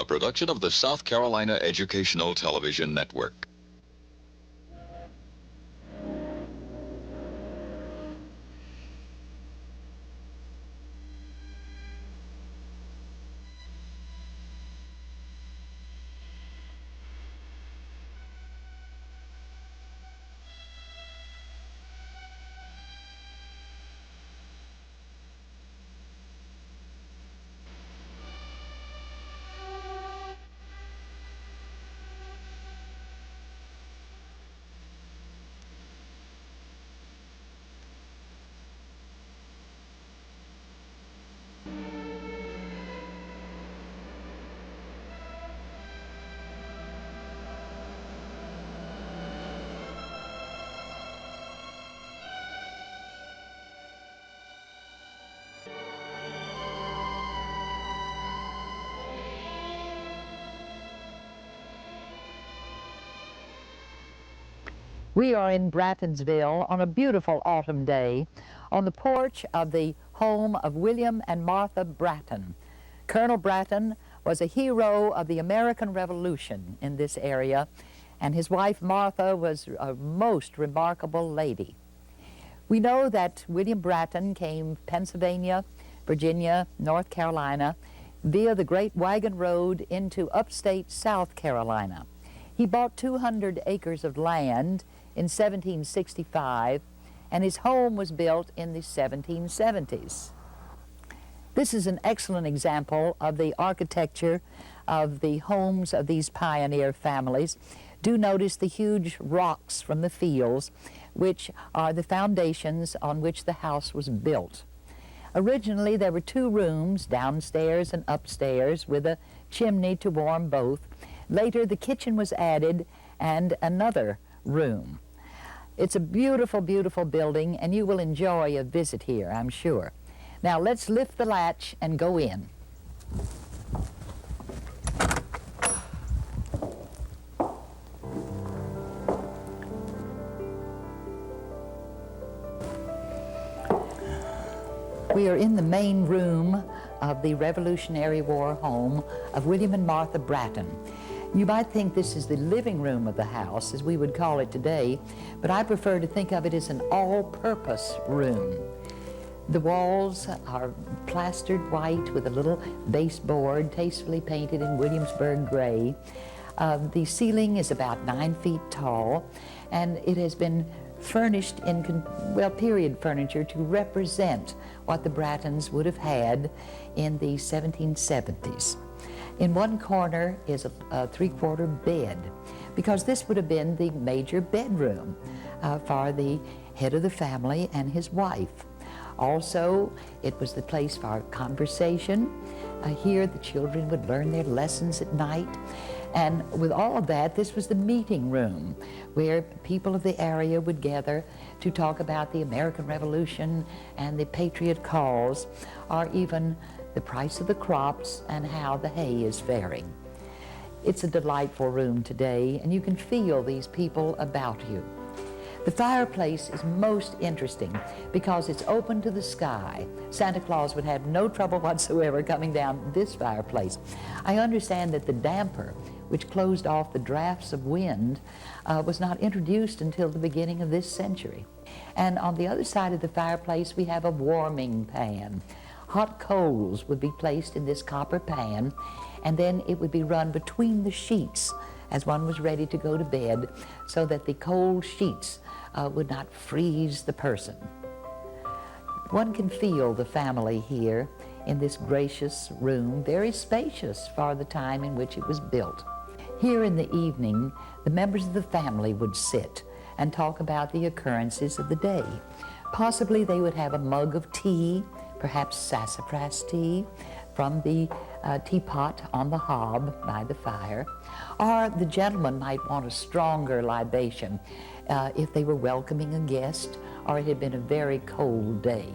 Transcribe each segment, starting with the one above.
production of the South Carolina Educational Television Network. We are in Brattonsville on a beautiful autumn day on the porch of the home of William and Martha Bratton. Colonel Bratton was a hero of the American Revolution in this area, and his wife Martha was a most remarkable lady. We know that William Bratton came Pennsylvania, Virginia, North Carolina via the Great Wagon Road into upstate South Carolina. He bought 200 acres of land in 1765, and his home was built in the 1770s. This is an excellent example of the architecture of the homes of these pioneer families. Do notice the huge rocks from the fields, which are the foundations on which the house was built. Originally, there were two rooms, downstairs and upstairs, with a chimney to warm both. Later, the kitchen was added and another room. It's a beautiful, beautiful building, and you will enjoy a visit here, I'm sure. Now, let's lift the latch and go in. We are in the main room of the Revolutionary War home of William and Martha Bratton. You might think this is the living room of the house, as we would call it today, but I prefer to think of it as an all-purpose room. The walls are plastered white with a little baseboard tastefully painted in Williamsburg gray. The ceiling is about 9 feet tall, and it has been furnished in, period furniture to represent what the Brattons would have had in the 1770s. In one corner is a three-quarter bed, because this would have been the major bedroom for the head of the family and his wife. Also, it was the place for conversation. Here the children would learn their lessons at night. And with all of that, this was the meeting room where people of the area would gather to talk about the American Revolution and the patriot cause, or even the price of the crops and how the hay is faring. It's a delightful room today, and you can feel these people about you. The fireplace is most interesting because it's open to the sky. Santa Claus would have no trouble whatsoever coming down this fireplace. I understand that the damper, which closed off the drafts of wind, was not introduced until the beginning of this century. And on the other side of the fireplace, we have a warming pan. Hot coals would be placed in this copper pan, and then it would be run between the sheets as one was ready to go to bed, so that the cold sheets would not freeze the person. One can feel the family here in this gracious room, very spacious for the time in which it was built. Here in the evening, the members of the family would sit and talk about the occurrences of the day. Possibly they would have a mug of tea, perhaps sassafras tea, from the teapot on the hob by the fire. Or the gentleman might want a stronger libation if they were welcoming a guest or it had been a very cold day.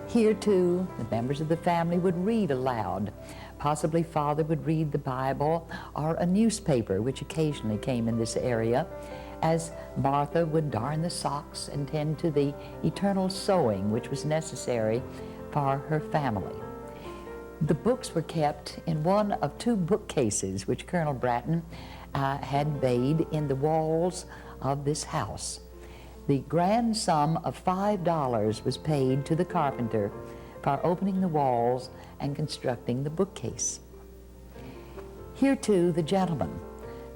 Here, too, the members of the family would read aloud. Possibly father would read the Bible or a newspaper, which occasionally came in this area, as Martha would darn the socks and tend to the eternal sewing which was necessary for her family. The books were kept in one of two bookcases which Colonel Bratton had made in the walls of this house. The grand sum of $5 was paid to the carpenter for opening the walls and constructing the bookcase. Here too, the gentleman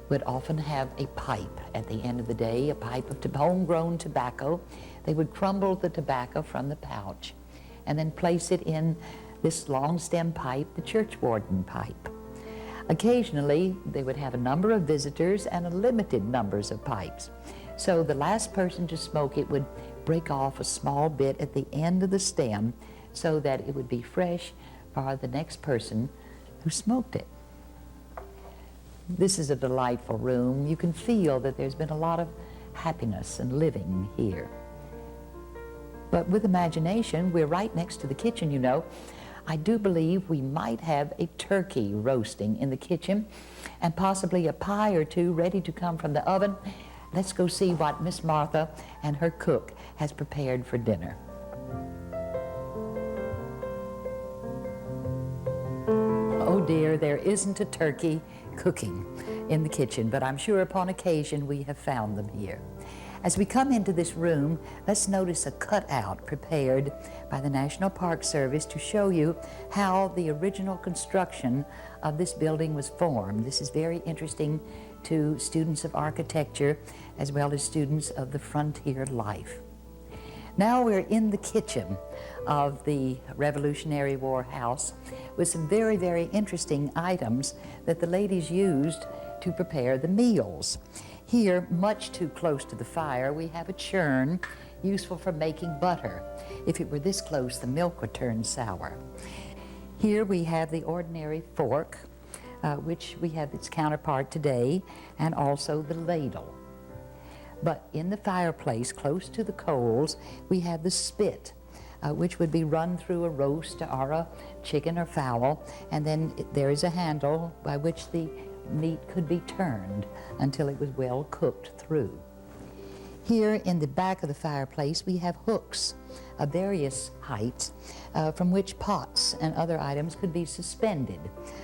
would often have a pipe at the end of the day, a pipe of homegrown tobacco. They would crumble the tobacco from the pouch and then place it in this long stem pipe, the churchwarden pipe. Occasionally, they would have a number of visitors and a limited numbers of pipes. So the last person to smoke it would break off a small bit at the end of the stem so that it would be fresh for the next person who smoked it. This is a delightful room. You can feel that there's been a lot of happiness and living here. But with imagination, we're right next to the kitchen, you know. I do believe we might have a turkey roasting in the kitchen and possibly a pie or two ready to come from the oven. Let's go see what Miss Martha and her cook has prepared for dinner. Oh dear, there isn't a turkey cooking in the kitchen, but I'm sure upon occasion we have found them here. As we come into this room, let's notice a cutout prepared by the National Park Service to show you how the original construction of this building was formed. This is very interesting to students of architecture as well as students of the frontier life. Now we're in the kitchen of the Revolutionary War house with some very, very interesting items that the ladies used to prepare the meals. Here, much too close to the fire, we have a churn useful for making butter. If it were this close, the milk would turn sour. Here we have the ordinary fork, which we have its counterpart today, and also the ladle. But in the fireplace, close to the coals, we have the spit, which would be run through a roast or a chicken or fowl, and then there is a handle by which the meat could be turned until it was well cooked through. Here in the back of the fireplace we have hooks of various heights from which pots and other items could be suspended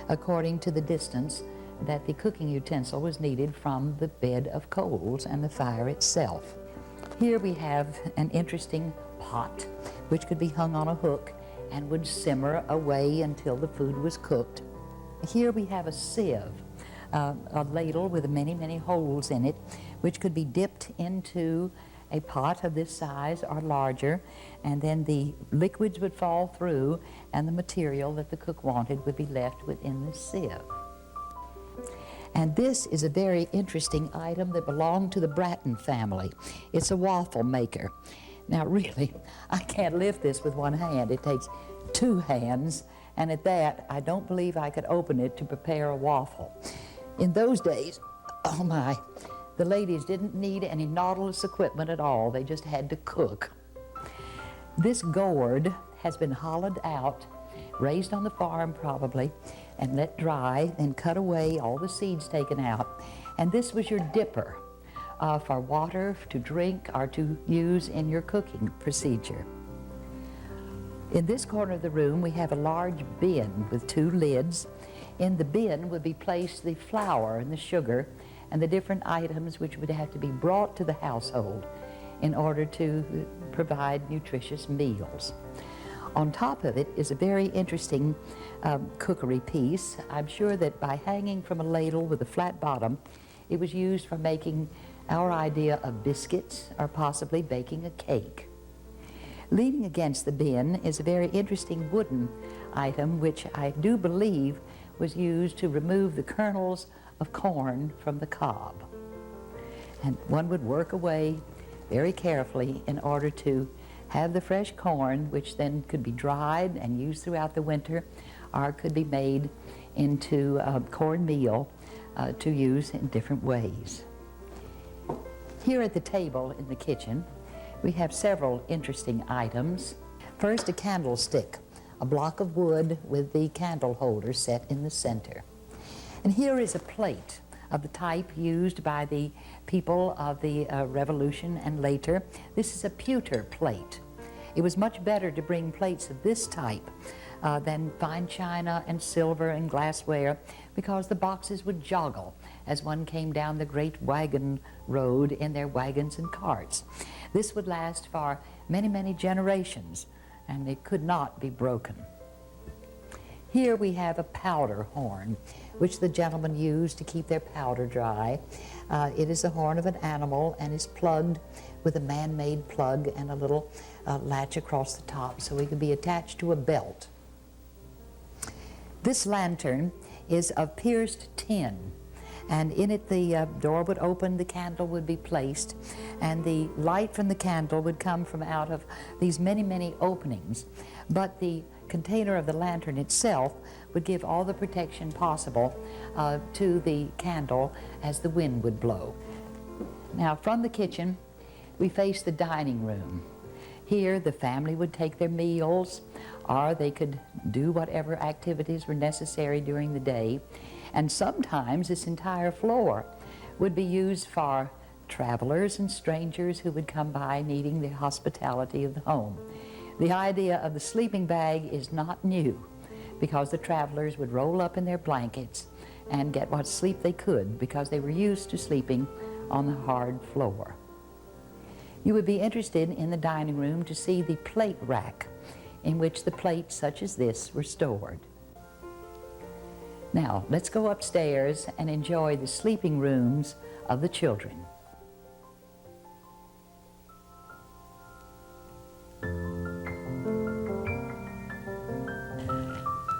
according to the distance that the cooking utensil was needed from the bed of coals and the fire itself. Here we have an interesting pot which could be hung on a hook and would simmer away until the food was cooked. Here we have a sieve, a ladle with many, many holes in it, which could be dipped into a pot of this size or larger, and then the liquids would fall through and the material that the cook wanted would be left within the sieve. And this is a very interesting item that belonged to the Bratton family. It's a waffle maker. Now really, I can't lift this with one hand. It takes two hands, and at that, I don't believe I could open it to prepare a waffle. In those days, oh my, the ladies didn't need any Nautilus equipment at all. They just had to cook. This gourd has been hollowed out, raised on the farm probably, and let dry, then cut away, all the seeds taken out. And this was your dipper for water to drink or to use in your cooking procedure. In this corner of the room, we have a large bin with two lids. In the bin would be placed the flour and the sugar and the different items which would have to be brought to the household in order to provide nutritious meals. On top of it is a very interesting cookery piece. I'm sure that by hanging from a ladle with a flat bottom, it was used for making our idea of biscuits or possibly baking a cake. Leaning against the bin is a very interesting wooden item which I do believe was used to remove the kernels of corn from the cob. And one would work away very carefully in order to have the fresh corn, which then could be dried and used throughout the winter, or could be made into cornmeal to use in different ways. Here at the table in the kitchen, we have several interesting items. First, a candlestick, a block of wood with the candle holder set in the center. And here is a plate of the type used by the people of the Revolution and later. This is a pewter plate. It was much better to bring plates of this type than fine china and silver and glassware, because the boxes would joggle as one came down the great wagon road in their wagons and carts. This would last for many, many generations, and it could not be broken. Here we have a powder horn, which the gentlemen use to keep their powder dry. It is the horn of an animal and is plugged with a man-made plug and a little latch across the top, so it can be attached to a belt. This lantern is of pierced tin, and in it the door would open, the candle would be placed, and the light from the candle would come from out of these many, many openings. But the container of the lantern itself would give all the protection possible to the candle as the wind would blow. Now, from the kitchen, we face the dining room. Here, the family would take their meals, or they could do whatever activities were necessary during the day. And sometimes this entire floor would be used for travelers and strangers who would come by needing the hospitality of the home. The idea of the sleeping bag is not new, because the travelers would roll up in their blankets and get what sleep they could, because they were used to sleeping on the hard floor. You would be interested in the dining room to see the plate rack in which the plates such as this were stored. Now, let's go upstairs and enjoy the sleeping rooms of the children.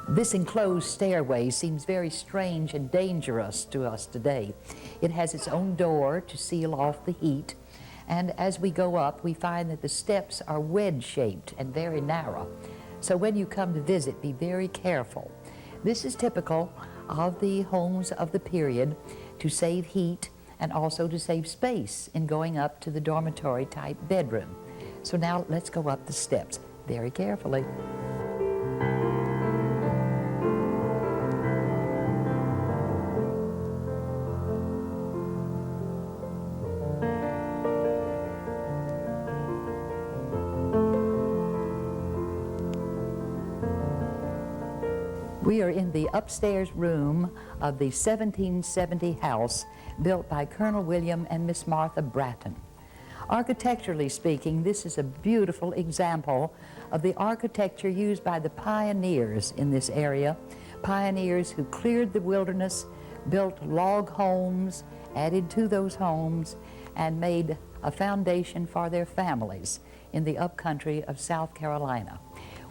This enclosed stairway seems very strange and dangerous to us today. It has its own door to seal off the heat, and as we go up, we find that the steps are wedge-shaped and very narrow. So when you come to visit, be very careful. This is typical of the homes of the period, to save heat and also to save space in going up to the dormitory-type bedroom. So now let's go up the steps very carefully. We are in the upstairs room of the 1770 house built by Colonel William and Miss Martha Bratton. Architecturally speaking, this is a beautiful example of the architecture used by the pioneers in this area, pioneers who cleared the wilderness, built log homes, added to those homes, and made a foundation for their families in the upcountry of South Carolina.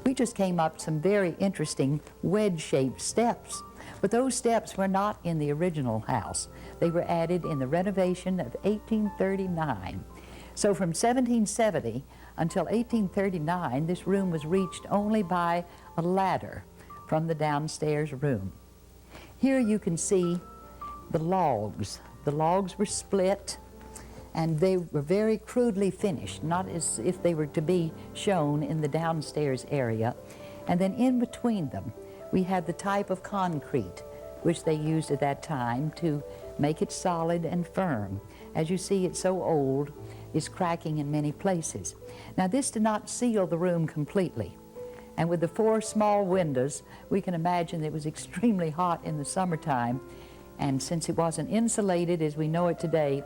We just came up some very interesting wedge-shaped steps, but those steps were not in the original house. They were added in the renovation of 1839. So from 1770 until 1839, this room was reached only by a ladder from the downstairs room. Here you can see the logs. The logs were split, and they were very crudely finished, not as if they were to be shown in the downstairs area. And then in between them, we had the type of concrete which they used at that time to make it solid and firm. As you see, it's so old, it's cracking in many places. Now, this did not seal the room completely. And with the 4 small windows, we can imagine it was extremely hot in the summertime. And since it wasn't insulated as we know it today,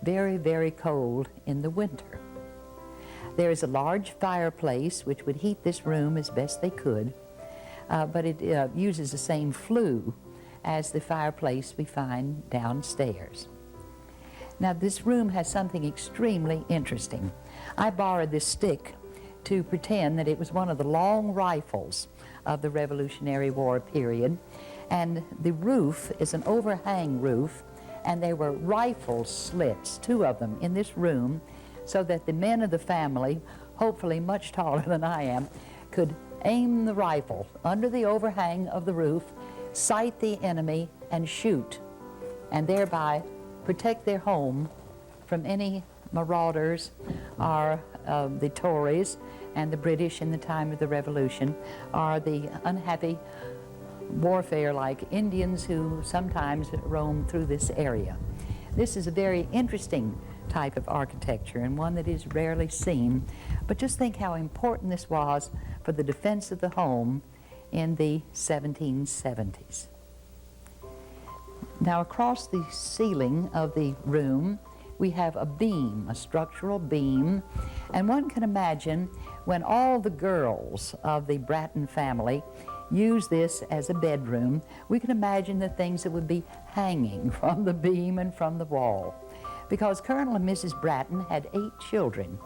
very, very cold in the winter. There is a large fireplace which would heat this room as best they could, but it uses the same flue as the fireplace we find downstairs. Now, this room has something extremely interesting. I borrowed this stick to pretend that it was one of the long rifles of the Revolutionary War period, and the roof is an overhang roof, and there were rifle slits, 2 of them, in this room, so that the men of the family, hopefully much taller than I am, could aim the rifle under the overhang of the roof, sight the enemy, and shoot, and thereby protect their home from any marauders or the Tories and the British in the time of the Revolution, or the unhappy warfare like Indians who sometimes roam through this area. This is a very interesting type of architecture and one that is rarely seen, but just think how important this was for the defense of the home in the 1770s. Now across the ceiling of the room we have a beam, a structural beam, and one can imagine when all the girls of the Bratton family use this as a bedroom, we can imagine the things that would be hanging from the beam and from the wall. Because Colonel and Mrs. Bratton had 8 children,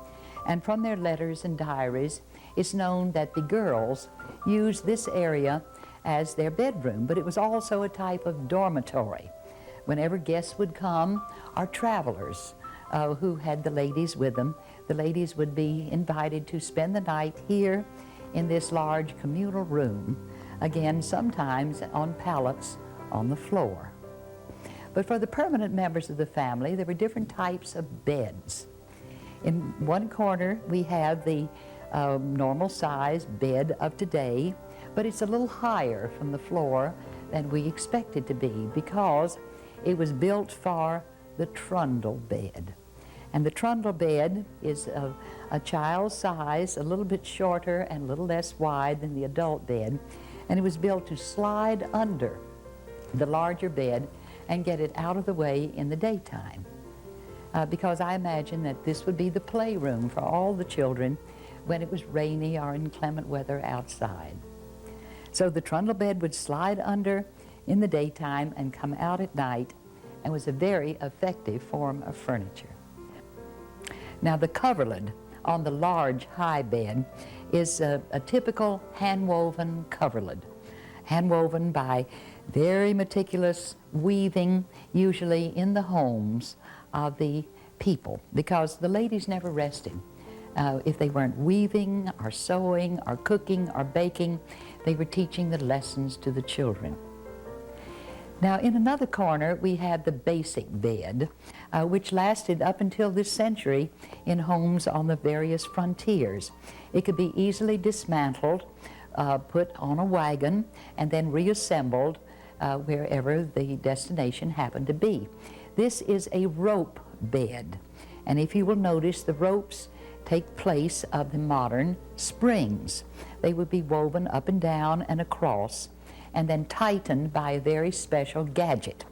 and from their letters and diaries, it's known that the girls used this area as their bedroom, but it was also a type of dormitory. Whenever guests would come, or travelers who had the ladies with them, the ladies would be invited to spend the night here in this large communal room, again, sometimes on pallets on the floor. But for the permanent members of the family, there were different types of beds. In one corner, we have the normal size bed of today, but it's a little higher from the floor than we expect it to be because it was built for the trundle bed. And the trundle bed is a child's size, a little bit shorter and a little less wide than the adult bed, and it was built to slide under the larger bed and get it out of the way in the daytime. Because I imagine that this would be the playroom for all the children when it was rainy or inclement weather outside. So the trundle bed would slide under in the daytime and come out at night, and was a very effective form of furniture. Now the coverlid on the large high bed is a typical hand-woven coverlid, hand-woven by very meticulous weaving, usually in the homes of the people, because the ladies never rested. If they weren't weaving or sewing or cooking or baking, they were teaching the lessons to the children. Now in another corner we had the basic bed, which lasted up until this century in homes on the various frontiers. It could be easily dismantled, put on a wagon, and then reassembled wherever the destination happened to be. This is a rope bed, and if you will notice, the ropes take place of the modern springs. They would be woven up and down and across, and then tightened by a very special gadget,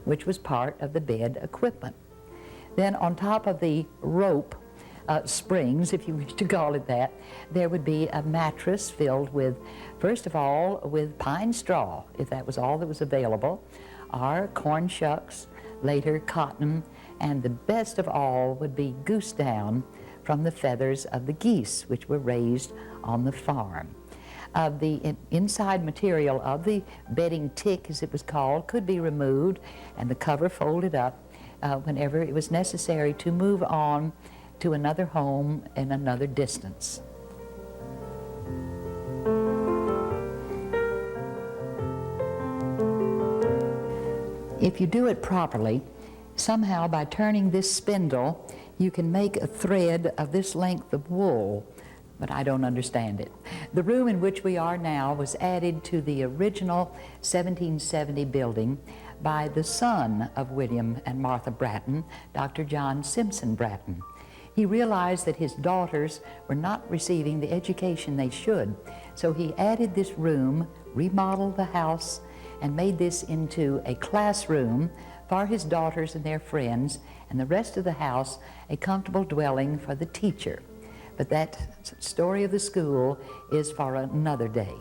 which was part of the bed equipment. Then on top of the rope springs, if you wish to call it that, there would be a mattress filled with, first of all, with pine straw, if that was all that was available, or corn shucks, later cotton, and the best of all would be goose down from the feathers of the geese, which were raised on the farm. The inside material of the bedding tick, as it was called, could be removed and the cover folded up whenever it was necessary to move on to another home in another distance. If you do it properly, somehow by turning this spindle, you can make a thread of this length of wool, but I don't understand it. The room in which we are now was added to the original 1770 building by the son of William and Martha Bratton, Dr. John Simpson Bratton. He realized that his daughters were not receiving the education they should, so he added this room, remodeled the house, and made this into a classroom for his daughters and their friends, and the rest of the house a comfortable dwelling for the teacher. But that story of the school is for another day.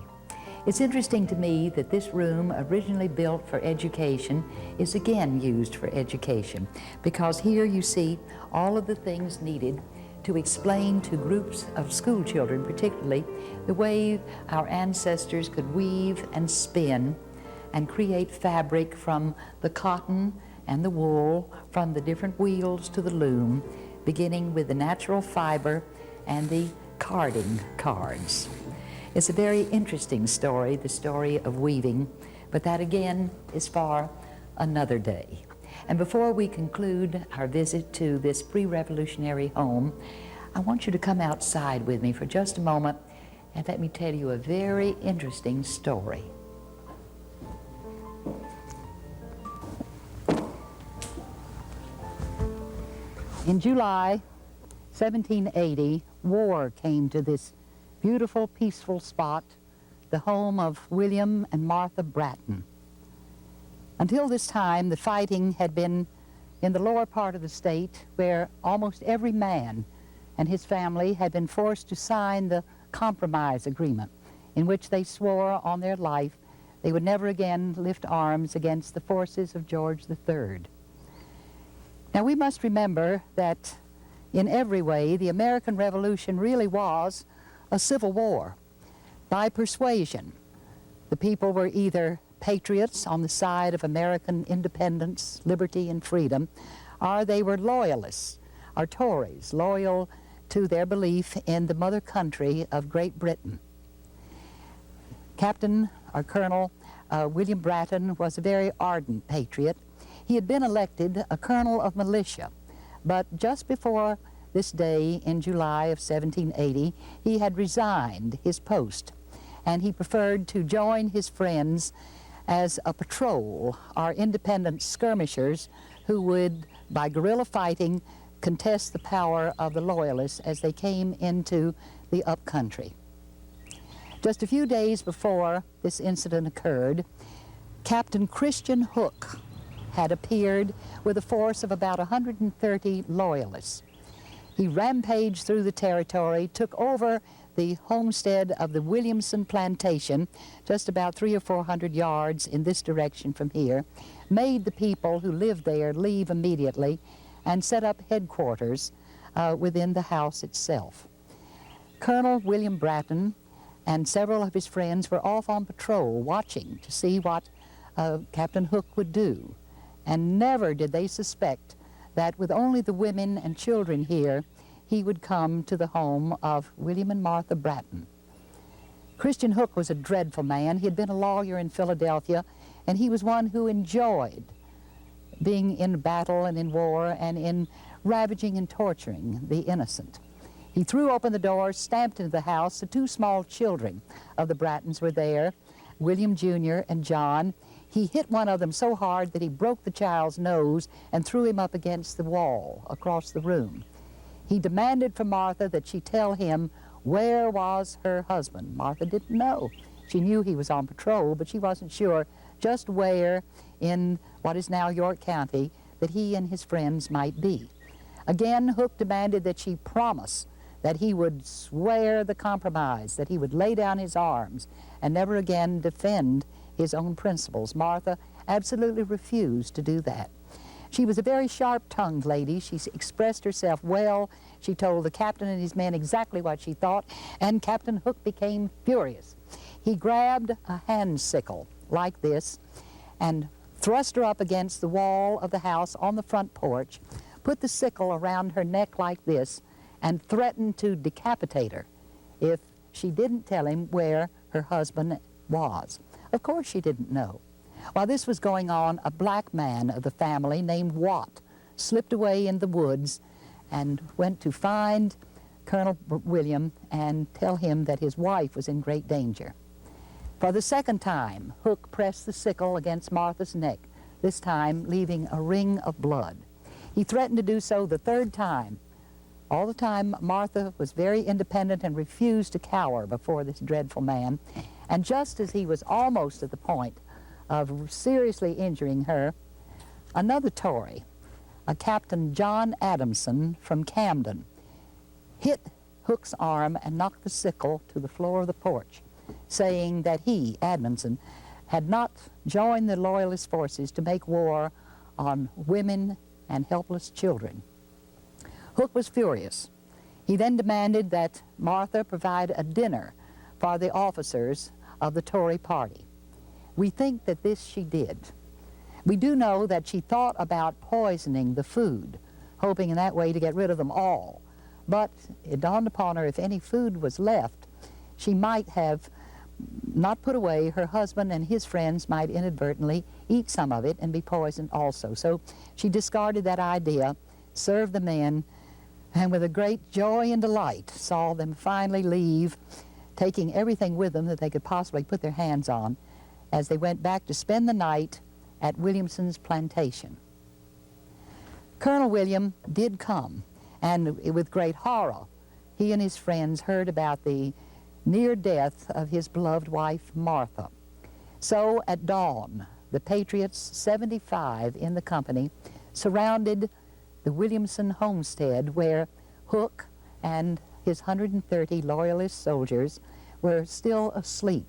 It's interesting to me that this room, originally built for education, is again used for education, because here you see all of the things needed to explain to groups of school children, particularly, the way our ancestors could weave and spin and create fabric from the cotton and the wool, from the different wheels to the loom, beginning with the natural fiber and the carding cards. It's a very interesting story, the story of weaving, but that again is for another day. And before we conclude our visit to this pre-revolutionary home, I want you to come outside with me for just a moment and let me tell you a very interesting story. In July 1780, war came to this beautiful, peaceful spot, the home of William and Martha Bratton. Until this time, the fighting had been in the lower part of the state, where almost every man and his family had been forced to sign the compromise agreement, in which they swore on their life they would never again lift arms against the forces of George III. Now, we must remember that in every way, the American Revolution really was a civil war. By persuasion, the people were either patriots on the side of American independence, liberty, and freedom, or they were loyalists, or Tories, loyal to their belief in the mother country of Great Britain. Captain or Colonel William Bratton was a very ardent patriot. He had been elected a colonel of militia, but just before this day in July of 1780, he had resigned his post, and he preferred to join his friends as a patrol or independent skirmishers who would, by guerrilla fighting, contest the power of the Loyalists as they came into the upcountry. Just a few days before this incident occurred, Captain Christian Huck had appeared with a force of about 130 Loyalists. He rampaged through the territory, took over the homestead of the Williamson plantation, just about 300 or 400 yards in this direction from here, made the people who lived there leave immediately, and set up headquarters within the house itself. Colonel William Bratton and several of his friends were off on patrol, watching to see what Captain Huck would do. And never did they suspect that with only the women and children here, he would come to the home of William and Martha Bratton. Christian Huck was a dreadful man. He had been a lawyer in Philadelphia, and he was one who enjoyed being in battle and in war and in ravaging and torturing the innocent. He threw open the doors, stamped into the house. The two small children of the Brattons were there, William Jr. and John. He hit one of them so hard that he broke the child's nose and threw him up against the wall across the room. He demanded from Martha that she tell him where was her husband. Martha didn't know. She knew he was on patrol, but she wasn't sure just where in what is now York County that he and his friends might be. Again, Huck demanded that she promise that he would swear the compromise, that he would lay down his arms and never again defend his own principles. Martha absolutely refused to do that. She was a very sharp-tongued lady. She expressed herself well. She told the captain and his men exactly what she thought, and Captain Huck became furious. He grabbed a hand sickle like this and thrust her up against the wall of the house on the front porch, put the sickle around her neck like this, and threatened to decapitate her if she didn't tell him where her husband was. Of course she didn't know. While this was going on, a black man of the family named Watt slipped away in the woods and went to find Colonel William and tell him that his wife was in great danger. For the second time, Huck pressed the sickle against Martha's neck, this time leaving a ring of blood. He threatened to do so the third time. All the time, Martha was very independent and refused to cower before this dreadful man. And just as he was almost at the point of seriously injuring her, another Tory, a Captain John Adamson from Camden, hit Huck's arm and knocked the sickle to the floor of the porch, saying that he, Adamson, had not joined the Loyalist forces to make war on women and helpless children. Huck was furious. He then demanded that Martha provide a dinner for the officers of the Tory party. We think that this she did. We do know that she thought about poisoning the food, hoping in that way to get rid of them all. But it dawned upon her if any food was left, she might have not put away. Her husband and his friends might inadvertently eat some of it and be poisoned also. So she discarded that idea, served the men, and with a great joy and delight saw them finally leave, taking everything with them that they could possibly put their hands on as they went back to spend the night at Williamson's plantation. Colonel William did come, and with great horror, he and his friends heard about the near death of his beloved wife, Martha. So at dawn, the Patriots, 75 in the company, surrounded the Williamson homestead where Huck and his 130 loyalist soldiers were still asleep.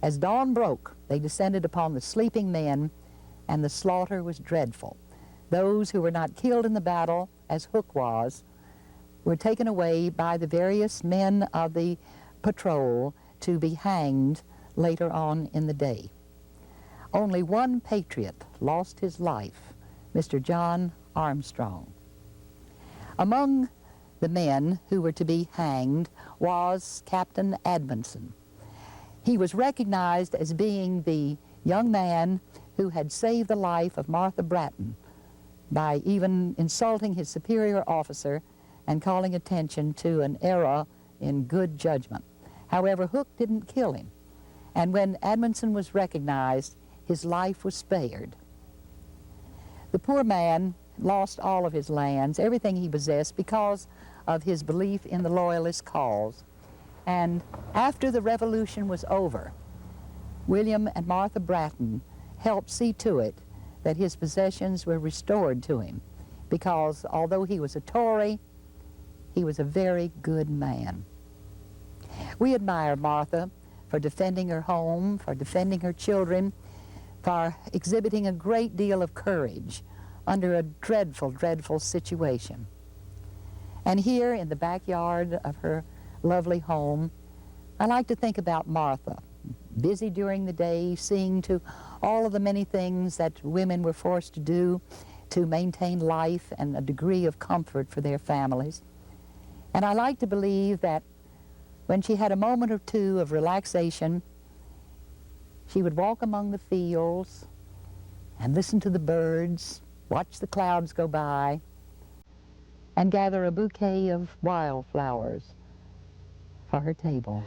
As dawn broke, they descended upon the sleeping men, and the slaughter was dreadful. Those who were not killed in the battle, as Huck was, were taken away by the various men of the patrol to be hanged later on in the day. Only one patriot lost his life, Mr. John Armstrong. Among the men who were to be hanged was Captain Edmondson. He was recognized as being the young man who had saved the life of Martha Bratton by even insulting his superior officer and calling attention to an error in good judgment. However, Huck didn't kill him, and when Edmondson was recognized, his life was spared. The poor man lost all of his lands, everything he possessed, because of his belief in the Loyalist cause. And after the Revolution was over, William and Martha Bratton helped see to it that his possessions were restored to him, because although he was a Tory, he was a very good man. We admire Martha for defending her home, for defending her children, for exhibiting a great deal of courage under a dreadful, dreadful situation. And here in the backyard of her lovely home, I like to think about Martha, busy during the day, seeing to all of the many things that women were forced to do to maintain life and a degree of comfort for their families. And I like to believe that when she had a moment or two of relaxation, she would walk among the fields and listen to the birds, watch the clouds go by, and gather a bouquet of wildflowers for her table.